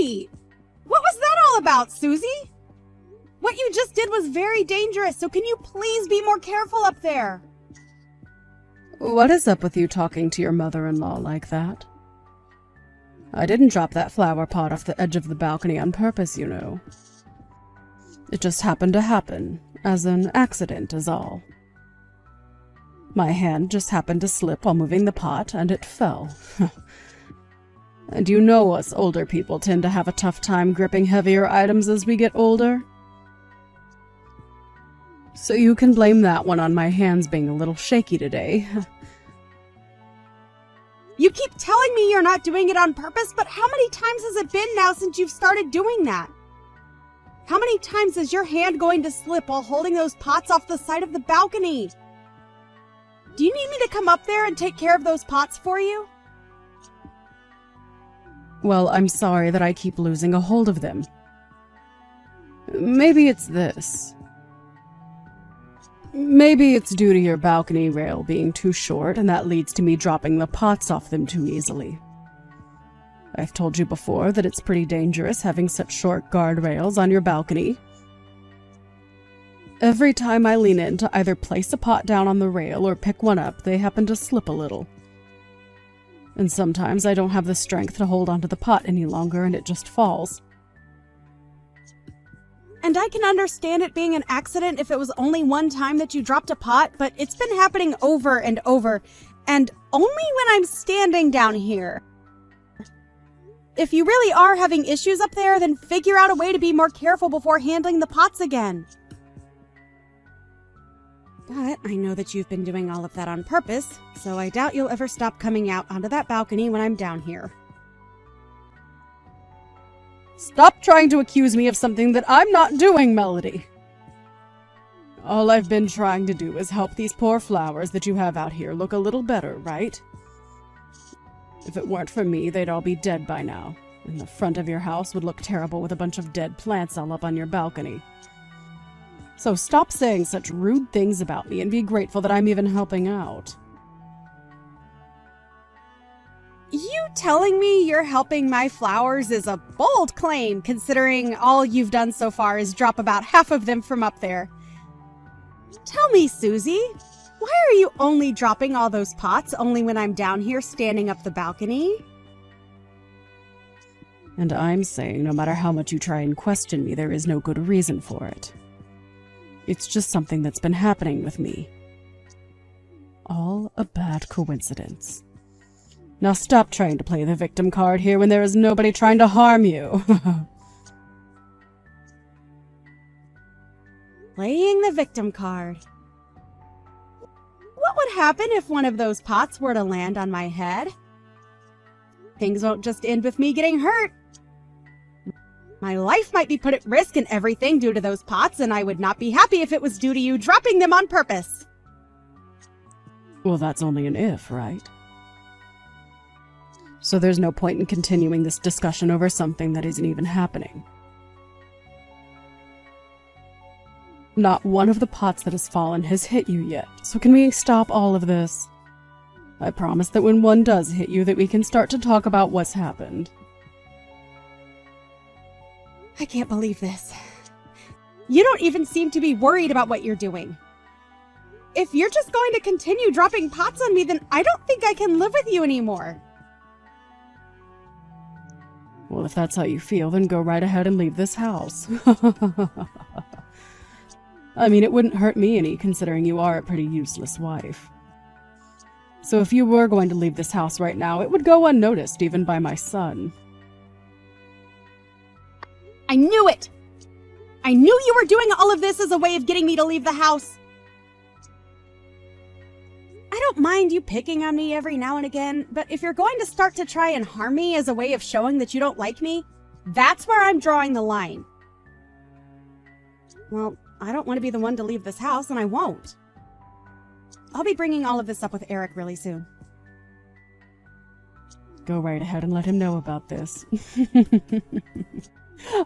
Wait! What was that all about, Susie? What you just did was very dangerous, so can you please be more careful up there? What is up with you talking to your mother-in-law like that? I didn't drop that flower pot off the edge of the balcony on purpose, you know. It just happened to happen, as an accident is all. My hand just happened to slip while moving the pot, and it fell. And you know us older people tend to have a tough time gripping heavier items as we get older. So you can blame that one on my hands being a little shaky today. You keep telling me you're not doing it on purpose, but how many times has it been now since you've started doing that? How many times is your hand going to slip while holding those pots off the side of the balcony? Do you need me to come up there and take care of those pots for you? Well, I'm sorry that I keep losing a hold of them. Maybe it's this. Maybe it's due to your balcony rail being too short, and that leads to me dropping the pots off them too easily. I've told you before that it's pretty dangerous having such short guardrails on your balcony. Every time I lean in to either place a pot down on the rail or pick one up, they happen to slip a little. And sometimes I don't have the strength to hold onto the pot any longer and it just falls. And I can understand it being an accident if it was only one time that you dropped a pot, but it's been happening over and over, and only when I'm standing down here. If you really are having issues up there, then figure out a way to be more careful before handling the pots again. But I know that you've been doing all of that on purpose, so I doubt you'll ever stop coming out onto that balcony when I'm down here. Stop trying to accuse me of something that I'm not doing, Melody. All I've been trying to do is help these poor flowers that you have out here look a little better, right? If it weren't for me, they'd all be dead by now, and the front of your house would look terrible with a bunch of dead plants all up on your balcony. So stop saying such rude things about me and be grateful that I'm even helping out. You telling me you're helping my flowers is a bold claim, considering all you've done so far is drop about half of them from up there. Tell me, Susie, why are you only dropping all those pots only when I'm down here standing up the balcony? And I'm saying no matter how much you try and question me, there is no good reason for it. It's just something that's been happening with me. All a bad coincidence. Now stop trying to play the victim card here when there is nobody trying to harm you. Playing the victim card. What would happen if one of those pots were to land on my head? Things won't just end with me getting hurt. My life might be put at risk and everything due to those pots, and I would not be happy if it was due to you dropping them on purpose. Well, that's only an if, right? So there's no point in continuing this discussion over something that isn't even happening. Not one of the pots that has fallen has hit you yet, so can we stop all of this? I promise that when one does hit you, that we can start to talk about what's happened. I can't believe this. You don't even seem to be worried about what you're doing. If you're just going to continue dropping pots on me, then I don't think I can live with you anymore. Well, if that's how you feel, then go right ahead and leave this house. I mean, it wouldn't hurt me any, considering you are a pretty useless wife. So if you were going to leave this house right now, it would go unnoticed, even by my son. I knew it! I knew you were doing all of this as a way of getting me to leave the house. I don't mind you picking on me every now and again, but if you're going to start to try and harm me as a way of showing that you don't like me, that's where I'm drawing the line. Well, I don't want to be the one to leave this house, and I won't. I'll be bringing all of this up with Eric really soon. Go right ahead and let him know about this.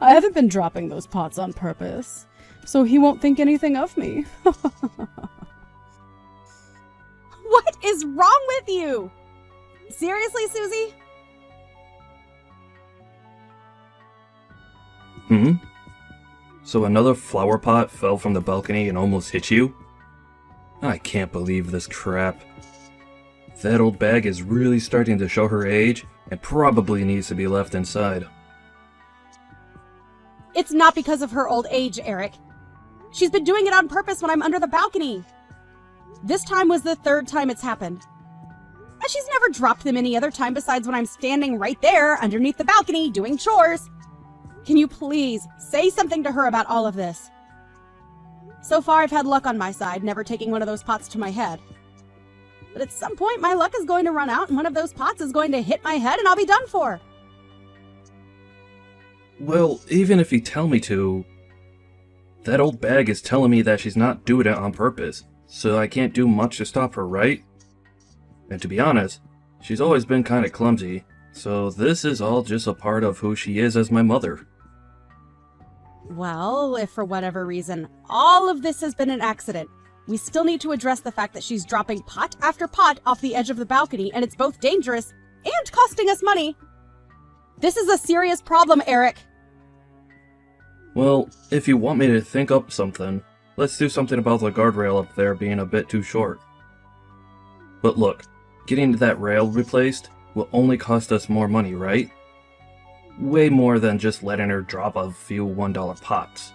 I haven't been dropping those pots on purpose, so he won't think anything of me. What is wrong with you? Seriously, Susie? Hmm? So another flower pot fell from the balcony and almost hit you? I can't believe this crap. That old bag is really starting to show her age and probably needs to be left inside. It's not because of her old age, Eric. She's been doing it on purpose when I'm under the balcony. This time was the third time it's happened. And she's never dropped them any other time besides when I'm standing right there underneath the balcony doing chores. Can you please say something to her about all of this? So far, I've had luck on my side, never taking one of those pots to my head. But at some point, my luck is going to run out and one of those pots is going to hit my head and I'll be done for. Well, even if you tell me to, that old bag is telling me that she's not doing it on purpose, so I can't do much to stop her, right? And to be honest, she's always been kinda clumsy, so this is all just a part of who she is as my mother. Well, if for whatever reason all of this has been an accident, we still need to address the fact that she's dropping pot after pot off the edge of the balcony, and it's both dangerous and costing us money. This is a serious problem, Eric. Well, if you want me to think up something, let's do something about the guardrail up there being a bit too short. But look, getting that rail replaced will only cost us more money, right? Way more than just letting her drop a few $1 pots.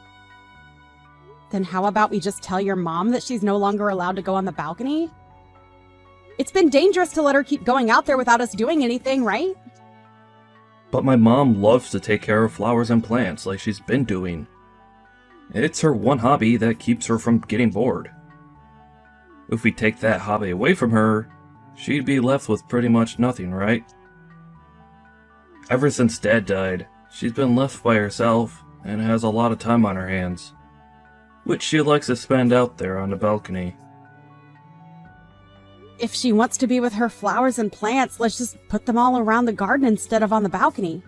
Then how about we just tell your mom that she's no longer allowed to go on the balcony? It's been dangerous to let her keep going out there without us doing anything, right? But my mom loves to take care of flowers and plants like she's been doing. It's her one hobby that keeps her from getting bored. If we take that hobby away from her, she'd be left with pretty much nothing, right? Ever since Dad died, she's been left by herself and has a lot of time on her hands, which she likes to spend out there on the balcony. If she wants to be with her flowers and plants, let's just put them all around the garden instead of on the balcony.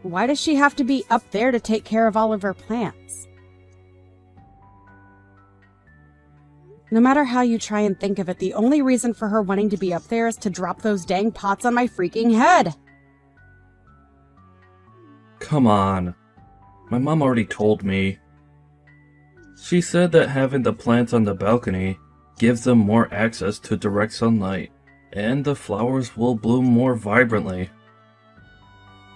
Why does she have to be up there to take care of all of her plants? No matter how you try and think of it, the only reason for her wanting to be up there is to drop those dang pots on my freaking head. Come on. My mom already told me. She said that having the plants on the balcony gives them more access to direct sunlight, and the flowers will bloom more vibrantly.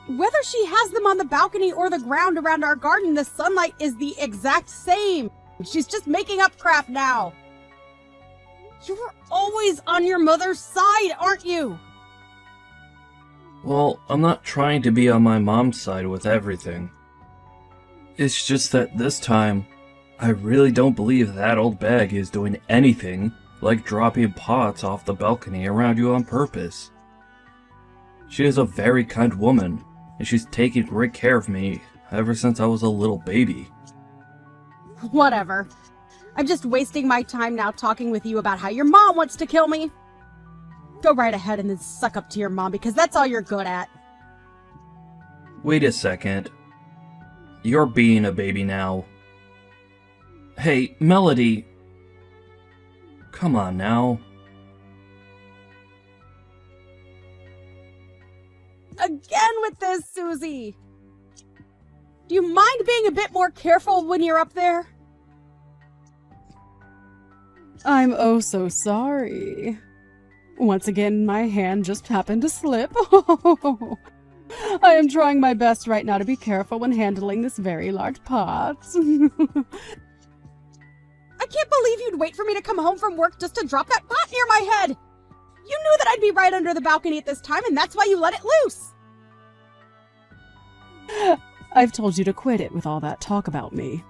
Whether she has them on the balcony or the ground around our garden, the sunlight is the exact same. She's just making up crap now. You're always on your mother's side, aren't you? Well, I'm not trying to be on my mom's side with everything. It's just that this time, I really don't believe that old bag is doing anything like dropping pots off the balcony around you on purpose. She is a very kind woman, and she's taken great care of me ever since I was a little baby. Whatever. I'm just wasting my time now talking with you about how your mom wants to kill me. Go right ahead and then suck up to your mom because that's all you're good at. Wait a second. You're being a baby now. Hey, Melody. Come on now. Again with this, Susie. Do you mind being a bit more careful when you're up there? I'm oh so sorry. Once again, my hand just happened to slip. I am trying my best right now to be careful when handling this very large pot. I can't believe you'd wait for me to come home from work just to drop that pot near my head. You knew that I'd be right under the balcony at this time, and that's why you let it loose. I've told you to quit it with all that talk about me.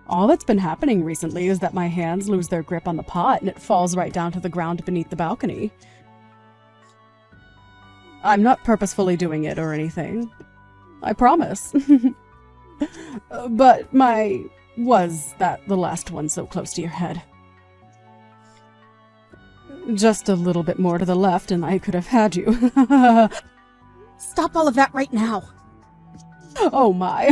All that's been happening recently is that my hands lose their grip on the pot and it falls right down to the ground beneath the balcony. I'm not purposefully doing it or anything. I promise. But was that the last one so close to your head? Just a little bit more to the left and I could have had you. Stop all of that right now. Oh my.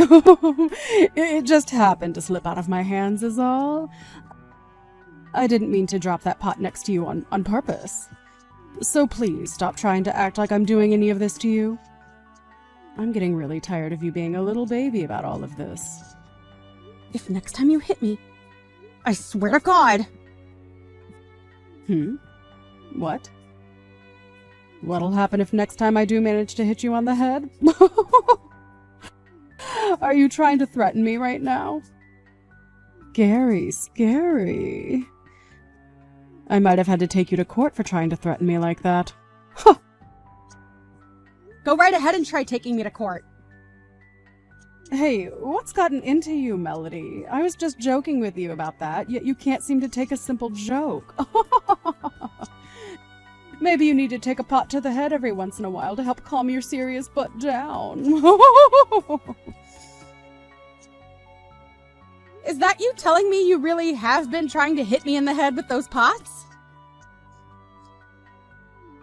It just happened to slip out of my hands is all. I didn't mean to drop that pot next to you on purpose. So please stop trying to act like I'm doing any of this to you. I'm getting really tired of you being a little baby about all of this. If next time you hit me, I swear to God. What? What'll happen if next time I do manage to hit you on the head? Are you trying to threaten me right now? Scary. I might have had to take you to court for trying to threaten me like that. Huh. Go right ahead and try taking me to court. Hey, what's gotten into you, Melody? I was just joking with you about that, yet you can't seem to take a simple joke. Maybe you need to take a pot to the head every once in a while to help calm your serious butt down. Is that you telling me you really have been trying to hit me in the head with those pots?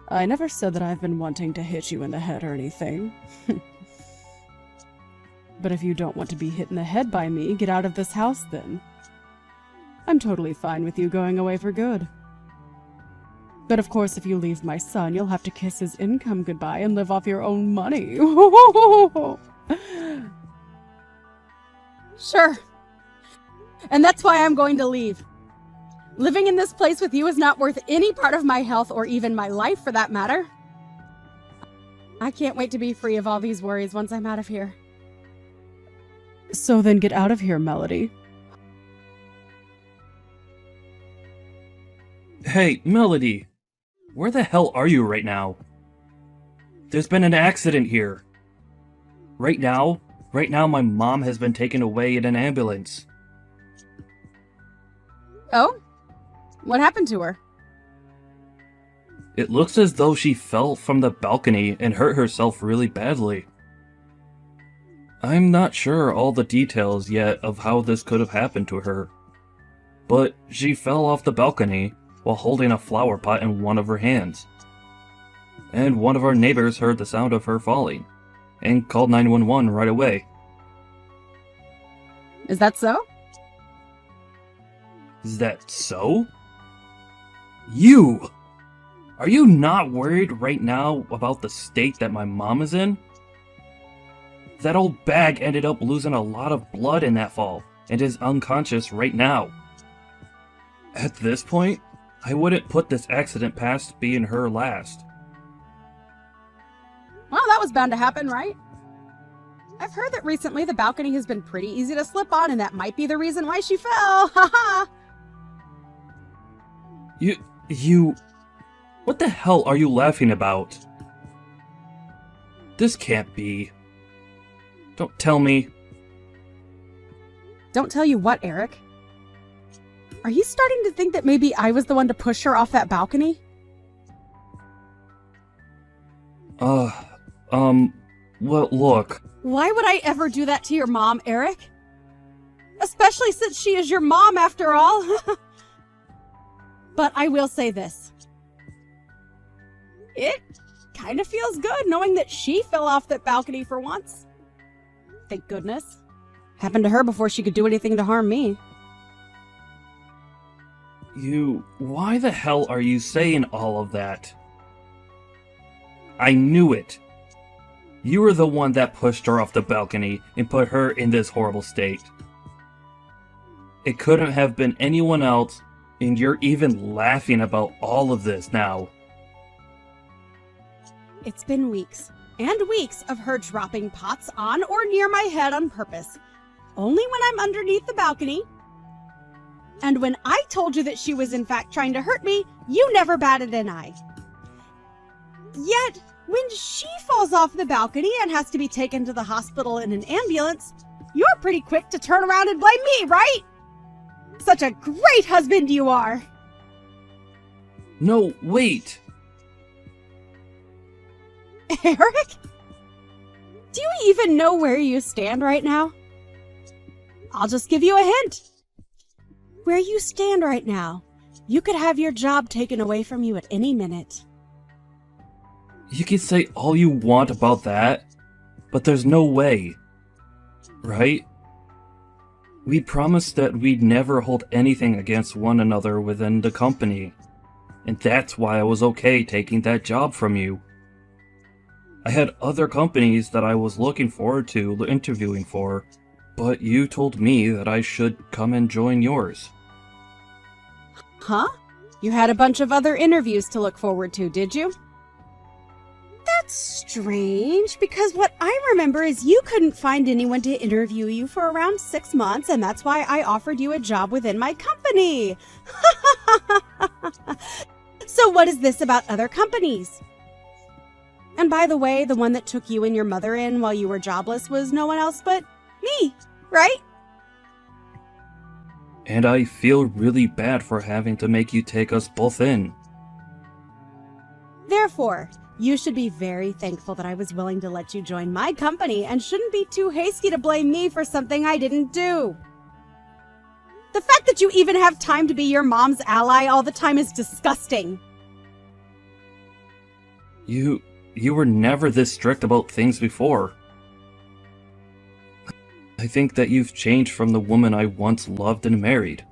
I never said that I've been wanting to hit you in the head or anything. But if you don't want to be hit in the head by me, get out of this house then. I'm totally fine with you going away for good. But of course, if you leave my son, you'll have to kiss his income goodbye and live off your own money. Sure. And that's why I'm going to leave. Living in this place with you is not worth any part of my health or even my life for that matter. I can't wait to be free of all these worries once I'm out of here. So then get out of here, Melody. Hey, Melody! Where the hell are you right now? There's been an accident here. Right now my mom has been taken away in an ambulance. Oh? What happened to her? It looks as though she fell from the balcony and hurt herself really badly. I'm not sure all the details yet of how this could have happened to her, but she fell off the balcony while holding a flower pot in one of her hands. And one of our neighbors heard the sound of her falling and called 911 right away. Is that so? Is that so? You! Are you not worried right now about the state that my mom is in? That old bag ended up losing a lot of blood in that fall and is unconscious right now. At this point, I wouldn't put this accident past being her last. Well, that was bound to happen, right? I've heard that recently the balcony has been pretty easy to slip on, and that might be the reason why she fell. Haha! You... What the hell are you laughing about? This can't be. Don't tell me. Don't tell you what, Eric? Are you starting to think that maybe I was the one to push her off that balcony? Well, look. Why would I ever do that to your mom, Eric? Especially since she is your mom, after all. But I will say this. It kind of feels good knowing that she fell off that balcony for once. Thank goodness. Happened to her before she could do anything to harm me. Why the hell are you saying all of that? I knew it. You were the one that pushed her off the balcony and put her in this horrible state. It couldn't have been anyone else, and you're even laughing about all of this now. It's been weeks and weeks of her dropping pots on or near my head on purpose. Only when I'm underneath the balcony. And when I told you that she was in fact trying to hurt me, you never batted an eye. Yet, when she falls off the balcony and has to be taken to the hospital in an ambulance, you're pretty quick to turn around and blame me, right? Such a great husband you are! No, wait! Eric? Do you even know where you stand right now? I'll just give you a hint. Where you stand right now, you could have your job taken away from you at any minute. You can say all you want about that, but there's no way. Right? We promised that we'd never hold anything against one another within the company, and that's why I was okay taking that job from you. I had other companies that I was looking forward to interviewing for, but you told me that I should come and join yours. Huh? You had a bunch of other interviews to look forward to, did you? That's strange, because what I remember is you couldn't find anyone to interview you for around 6 months, and that's why I offered you a job within my company. So what is this about other companies? And by the way, the one that took you and your mother in while you were jobless was no one else but me, right? And I feel really bad for having to make you take us both in. Therefore, you should be very thankful that I was willing to let you join my company and shouldn't be too hasty to blame me for something I didn't do. The fact that you even have time to be your mom's ally all the time is disgusting. You were never this strict about things before. I think that you've changed from the woman I once loved and married.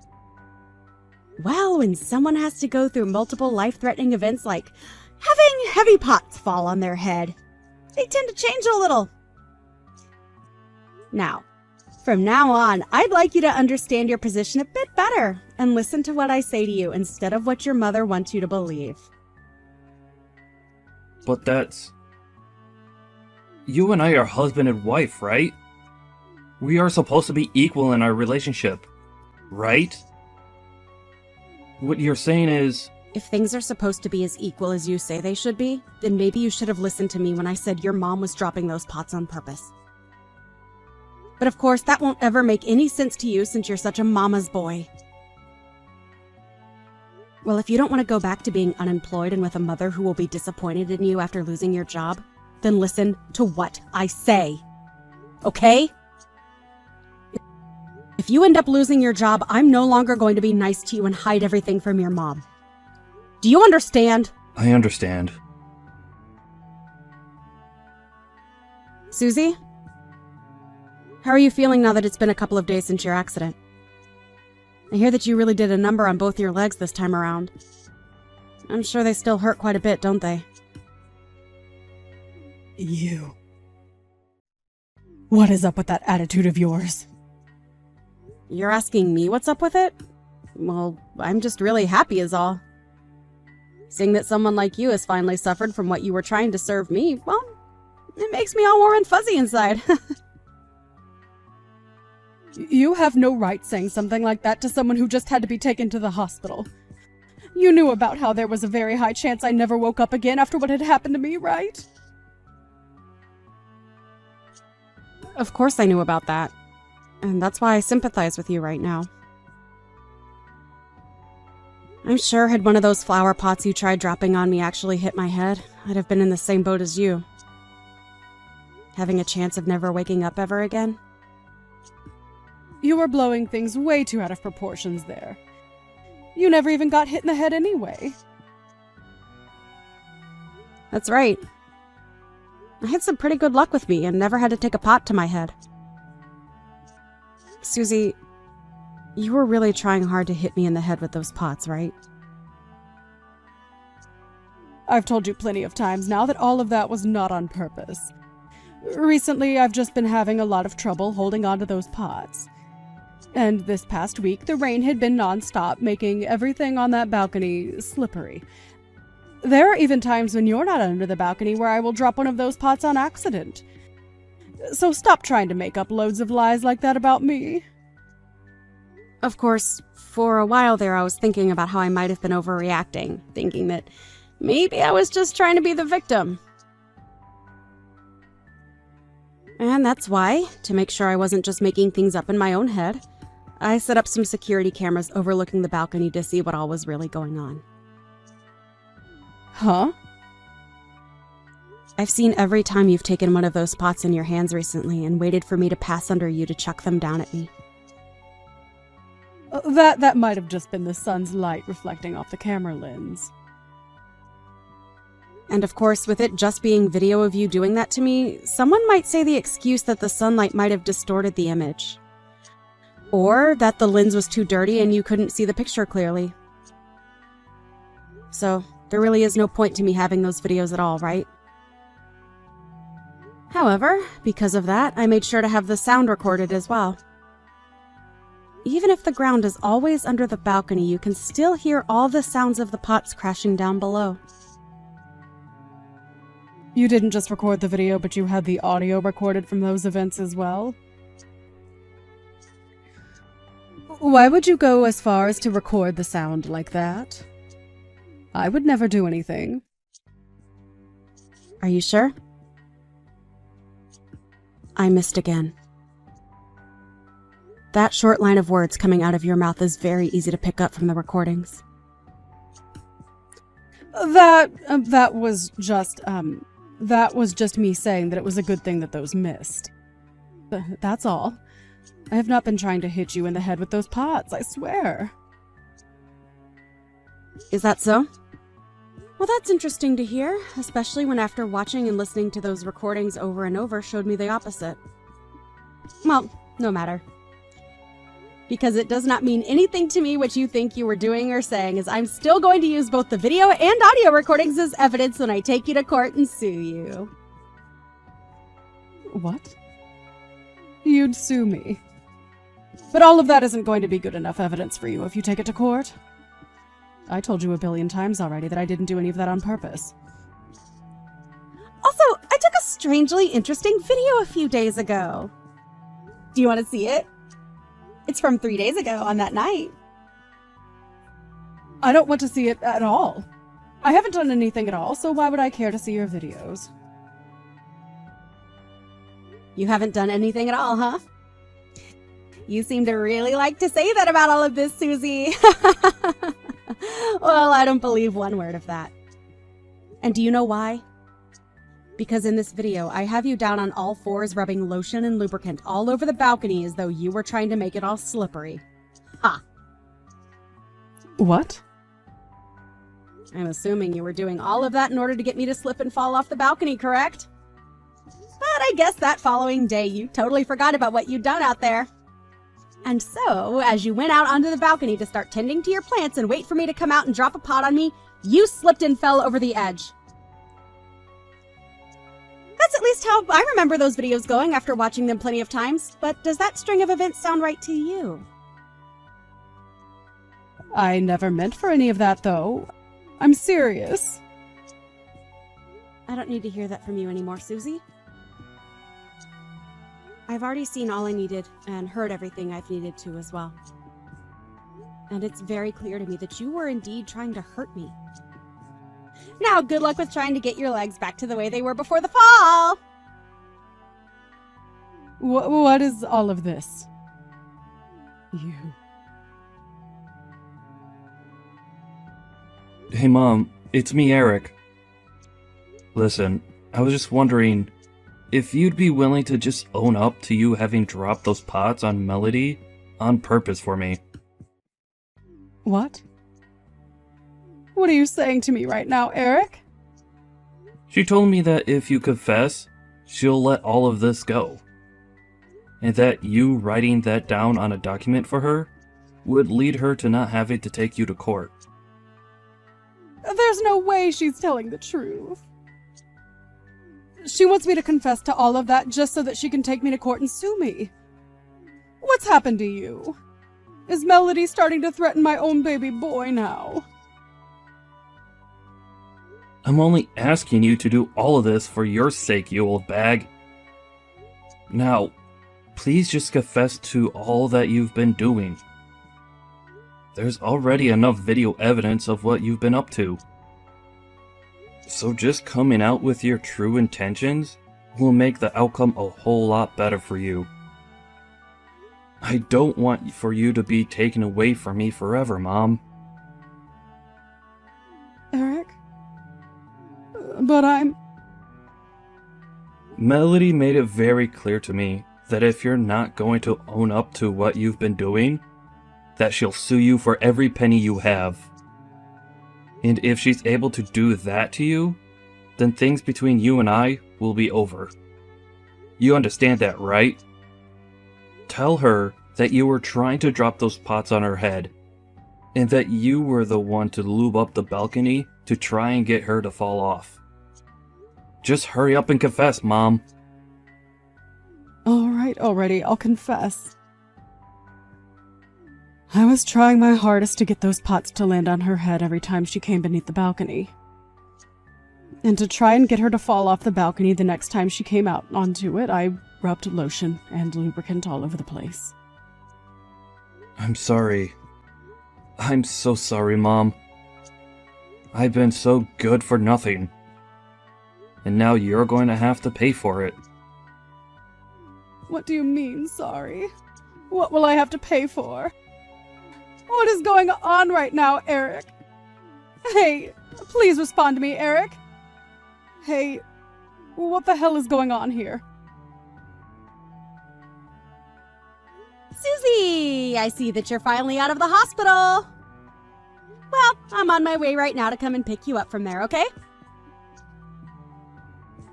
Well, when someone has to go through multiple life-threatening events like having heavy pots fall on their head, they tend to change a little. Now, from now on, I'd like you to understand your position a bit better and listen to what I say to you instead of what your mother wants you to believe. But that's... You and I are husband and wife, right? We are supposed to be equal in our relationship, right? What you're saying is... If things are supposed to be as equal as you say they should be, then maybe you should have listened to me when I said your mom was dropping those pots on purpose. But of course, that won't ever make any sense to you since you're such a mama's boy. Well, if you don't want to go back to being unemployed and with a mother who will be disappointed in you after losing your job, then listen to what I say. Okay? If you end up losing your job, I'm no longer going to be nice to you and hide everything from your mom. Do you understand? I understand. Susie? How are you feeling now that it's been a couple of days since your accident? I hear that you really did a number on both your legs this time around. I'm sure they still hurt quite a bit, don't they? You. What is up with that attitude of yours? You're asking me what's up with it? Well, I'm just really happy is all. Seeing that someone like you has finally suffered from what you were trying to serve me, well, it makes me all warm and fuzzy inside. You have no right saying something like that to someone who just had to be taken to the hospital. You knew about how there was a very high chance I never woke up again after what had happened to me, right? Of course I knew about that. And that's why I sympathize with you right now. I'm sure had one of those flower pots you tried dropping on me actually hit my head, I'd have been in the same boat as you. Having a chance of never waking up ever again. You were blowing things way too out of proportions there. You never even got hit in the head anyway. That's right. I had some pretty good luck with me and never had to take a pot to my head. Susie, you were really trying hard to hit me in the head with those pots, right? I've told you plenty of times now that all of that was not on purpose. Recently, I've just been having a lot of trouble holding on to those pots. And this past week, the rain had been nonstop, making everything on that balcony slippery. There are even times when you're not under the balcony where I will drop one of those pots on accident. So stop trying to make up loads of lies like that about me. Of course, for a while there I was thinking about how I might have been overreacting, thinking that maybe I was just trying to be the victim. And that's why, to make sure I wasn't just making things up in my own head, I set up some security cameras overlooking the balcony to see what all was really going on. Huh? I've seen every time you've taken one of those pots in your hands recently and waited for me to pass under you to chuck them down at me. That might have just been the sun's light reflecting off the camera lens. And of course, with it just being video of you doing that to me, someone might say the excuse that the sunlight might have distorted the image. Or that the lens was too dirty and you couldn't see the picture clearly. So, there really is no point to me having those videos at all, right? However, because of that, I made sure to have the sound recorded as well. Even if the ground is always under the balcony, you can still hear all the sounds of the pots crashing down below. You didn't just record the video, but you had the audio recorded from those events as well? Why would you go as far as to record the sound like that? I would never do anything. Are you sure? I missed again. That short line of words coming out of your mouth is very easy to pick up from the recordings. That was just me saying that it was a good thing that those missed. That's all. I have not been trying to hit you in the head with those pots, I swear. Is that so? Well, that's interesting to hear, especially when after watching and listening to those recordings over and over showed me the opposite. Well, no matter. Because it does not mean anything to me what you think you were doing or saying, as I'm still going to use both the video and audio recordings as evidence when I take you to court and sue you. What? You'd sue me. But all of that isn't going to be good enough evidence for you if you take it to court. I told you a billion times already that I didn't do any of that on purpose. Also, I took a strangely interesting video a few days ago. Do you want to see it? It's from 3 days ago on that night. I don't want to see it at all. I haven't done anything at all, so why would I care to see your videos? You haven't done anything at all, huh? You seem to really like to say that about all of this, Susie. Well, I don't believe one word of that. And do you know why? Because in this video, I have you down on all fours rubbing lotion and lubricant all over the balcony as though you were trying to make it all slippery. Ha! What? I'm assuming you were doing all of that in order to get me to slip and fall off the balcony, correct? But I guess that following day you totally forgot about what you'd done out there. And so, as you went out onto the balcony to start tending to your plants and wait for me to come out and drop a pot on me, you slipped and fell over the edge. That's at least how I remember those videos going after watching them plenty of times, but does that string of events sound right to you? I never meant for any of that, though. I'm serious. I don't need to hear that from you anymore, Susie. I've already seen all I needed and heard everything I've needed to as well. And it's very clear to me that you were indeed trying to hurt me. Now, good luck with trying to get your legs back to the way they were before the fall! What is all of this? You... Hey Mom, it's me, Eric. Listen, I was just wondering if you'd be willing to just own up to you having dropped those pots on Melody on purpose for me. What? What are you saying to me right now, Eric? She told me that if you confess, she'll let all of this go. And that you writing that down on a document for her would lead her to not having to take you to court. There's no way she's telling the truth. She wants me to confess to all of that just so that she can take me to court and sue me. What's happened to you? Is Melody starting to threaten my own baby boy now? I'm only asking you to do all of this for your sake, you old bag. Now, please just confess to all that you've been doing. There's already enough video evidence of what you've been up to. So just coming out with your true intentions will make the outcome a whole lot better for you. I don't want for you to be taken away from me forever, Mom. Eric? But I'm... Melody made it very clear to me that if you're not going to own up to what you've been doing, that she'll sue you for every penny you have. And if she's able to do that to you, then things between you and I will be over. You understand that, right? Tell her that you were trying to drop those pots on her head, and that you were the one to lube up the balcony to try and get her to fall off. Just hurry up and confess, Mom. All right, already, I'll confess. I was trying my hardest to get those pots to land on her head every time she came beneath the balcony. And to try and get her to fall off the balcony the next time she came out onto it, I rubbed lotion and lubricant all over the place. I'm sorry. I'm so sorry, Mom. I've been so good for nothing. And now you're going to have to pay for it. What do you mean, sorry? What will I have to pay for? What is going on right now, Eric? Hey, please respond to me, Eric. Hey, what the hell is going on here? Susie, I see that you're finally out of the hospital. Well, I'm on my way right now to come and pick you up from there, okay?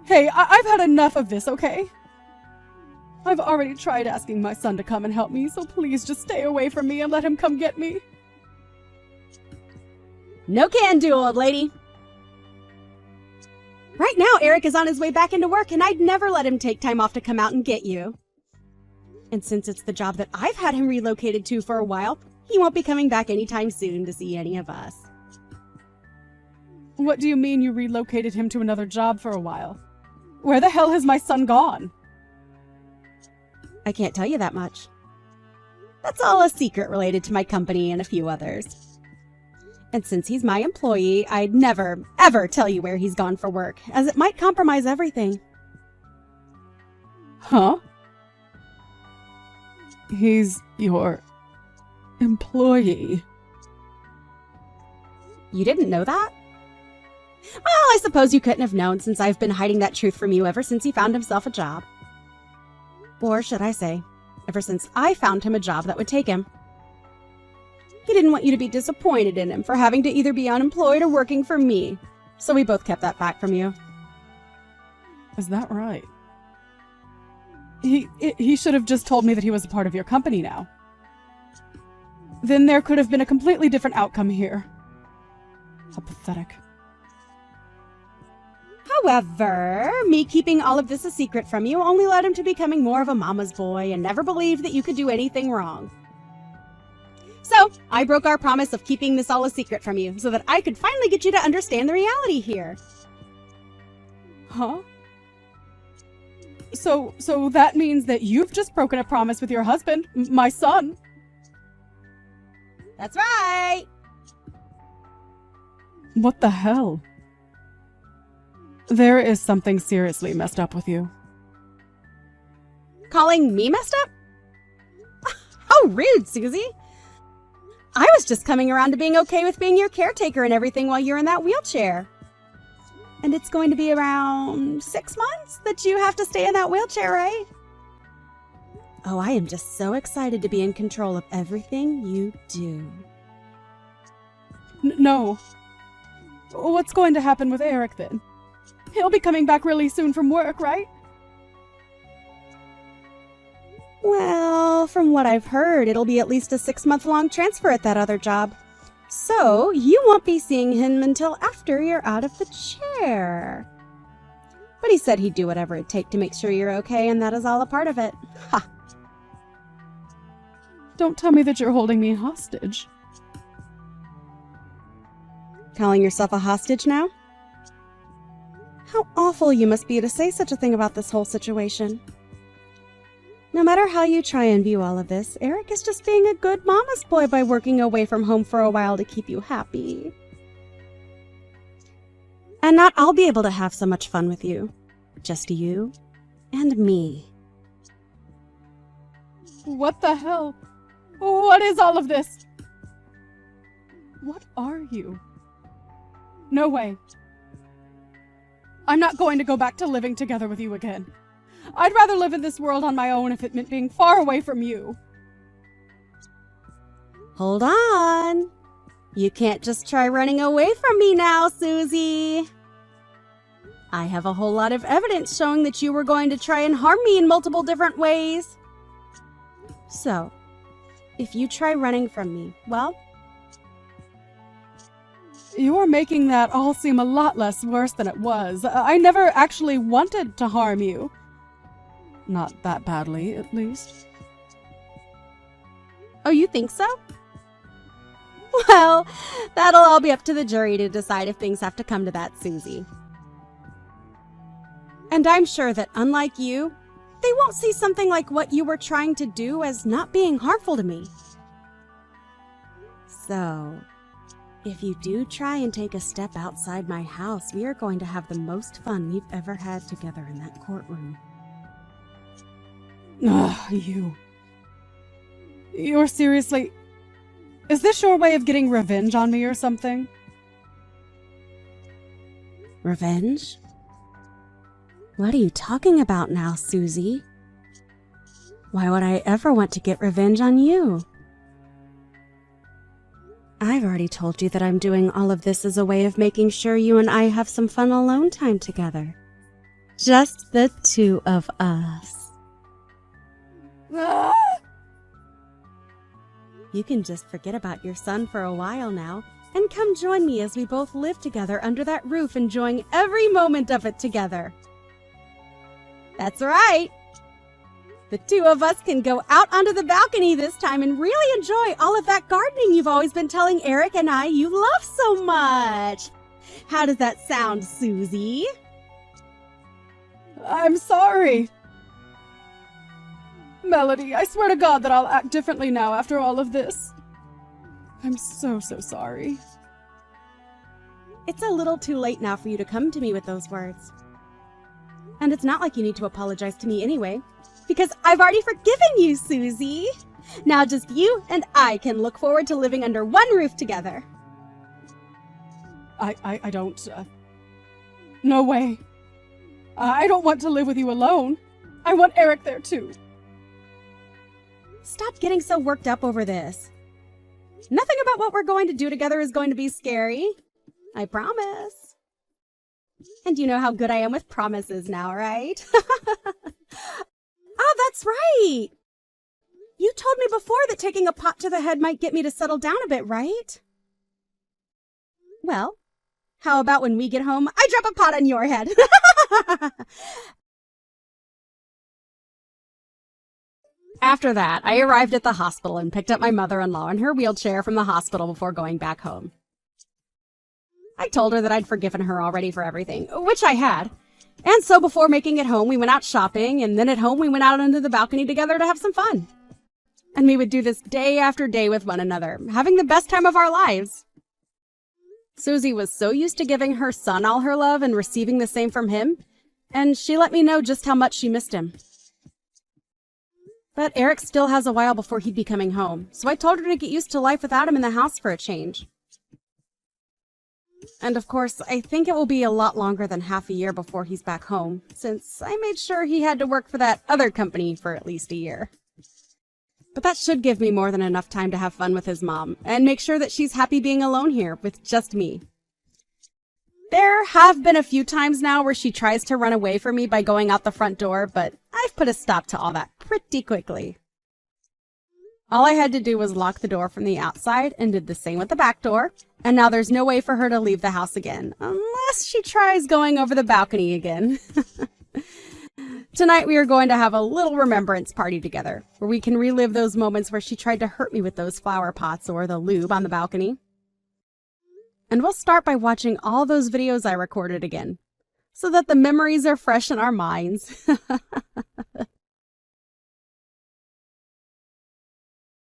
Hey, I've had enough of this, okay? I've already tried asking my son to come and help me, so please just stay away from me and let him come get me. No can do, old lady. Right now, Eric is on his way back into work, and I'd never let him take time off to come out and get you. And since it's the job that I've had him relocated to for a while, he won't be coming back anytime soon to see any of us. What do you mean you relocated him to another job for a while? Where the hell has my son gone? I can't tell you that much. That's all a secret related to my company and a few others. And since he's my employee, I'd never, ever tell you where he's gone for work, as it might compromise everything. Huh? He's your employee. You didn't know that? Well, I suppose you couldn't have known, since I've been hiding that truth from you ever since he found himself a job. Or should I say, ever since I found him a job that would take him. He didn't want you to be disappointed in him for having to either be unemployed or working for me, so we both kept that back from you. Is that right? He should have just told me that he was a part of your company now. Then there could have been a completely different outcome here. How pathetic. However, me keeping all of this a secret from you only led him to becoming more of a mama's boy and never believed that you could do anything wrong. So, I broke our promise of keeping this all a secret from you so that I could finally get you to understand the reality here. Huh? So that means that you've just broken a promise with your husband, my son. That's right! What the hell? There is something seriously messed up with you. Calling me messed up? How rude, Susie! I was just coming around to being okay with being your caretaker and everything while you're in that wheelchair. And it's going to be around 6 months that you have to stay in that wheelchair, right? Oh, I am just so excited to be in control of everything you do. No. What's going to happen with Eric then? He'll be coming back really soon from work, right? Well, from what I've heard, it'll be at least a 6-month-long transfer at that other job. So, you won't be seeing him until after you're out of the chair. But he said he'd do whatever it'd take to make sure you're okay, and that is all a part of it. Ha! Don't tell me that you're holding me hostage. Calling yourself a hostage now? How awful you must be to say such a thing about this whole situation. No matter how you try and view all of this, Eric is just being a good mama's boy by working away from home for a while to keep you happy. And not I'll be able to have so much fun with you. Just you and me. What the hell? What is all of this? What are you? No way. I'm not going to go back to living together with you again. I'd rather live in this world on my own if it meant being far away from you. Hold on. You can't just try running away from me now, Susie. I have a whole lot of evidence showing that you were going to try and harm me in multiple different ways. So, if you try running from me, well... You're making that all seem a lot less worse than it was. I never actually wanted to harm you. Not that badly, at least. Oh, you think so? Well, that'll all be up to the jury to decide if things have to come to that, Susie. And I'm sure that, unlike you, they won't see something like what you were trying to do as not being harmful to me. So, if you do try and take a step outside my house, we are going to have the most fun we've ever had together in that courtroom. Ugh, You're seriously... Is this your way of getting revenge on me or something? Revenge? What are you talking about now, Susie? Why would I ever want to get revenge on you? I've already told you that I'm doing all of this as a way of making sure you and I have some fun alone time together. Just the two of us. Ah! You can just forget about your son for a while now and come join me as we both live together under that roof, enjoying every moment of it together. That's right. The two of us can go out onto the balcony this time and really enjoy all of that gardening you've always been telling Eric and I you love so much. How does that sound, Susie? I'm sorry. Melody, I swear to God that I'll act differently now after all of this. I'm so sorry. It's a little too late now for you to come to me with those words. And it's not like you need to apologize to me anyway, because I've already forgiven you, Susie. Now just you and I can look forward to living under one roof together. I don't, no way. I don't want to live with you alone. I want Eric there too. Stop getting so worked up over this. Nothing about what we're going to do together is going to be scary. I promise. And you know how good I am with promises now, right? Oh, that's right. You told me before that taking a pot to the head might get me to settle down a bit, right? Well, how about when we get home, I drop a pot on your head? After that, I arrived at the hospital and picked up my mother-in-law in her wheelchair from the hospital before going back home. I told her that I'd forgiven her already for everything, which I had. And so before making it home, we went out shopping, and then at home we went out onto the balcony together to have some fun. And we would do this day after day with one another, having the best time of our lives. Susie was so used to giving her son all her love and receiving the same from him, and she let me know just how much she missed him. But Eric still has a while before he'd be coming home, so I told her to get used to life without him in the house for a change. And of course, I think it will be a lot longer than half a year before he's back home, since I made sure he had to work for that other company for at least a year. But that should give me more than enough time to have fun with his mom, and make sure that she's happy being alone here with just me. There have been a few times now where she tries to run away from me by going out the front door, but I've put a stop to all that pretty quickly. All I had to do was lock the door from the outside and did the same with the back door, and now there's no way for her to leave the house again, unless she tries going over the balcony again. Tonight we are going to have a little remembrance party together, where we can relive those moments where she tried to hurt me with those flower pots or the lube on the balcony. And we'll start by watching all those videos I recorded again, so that the memories are fresh in our minds.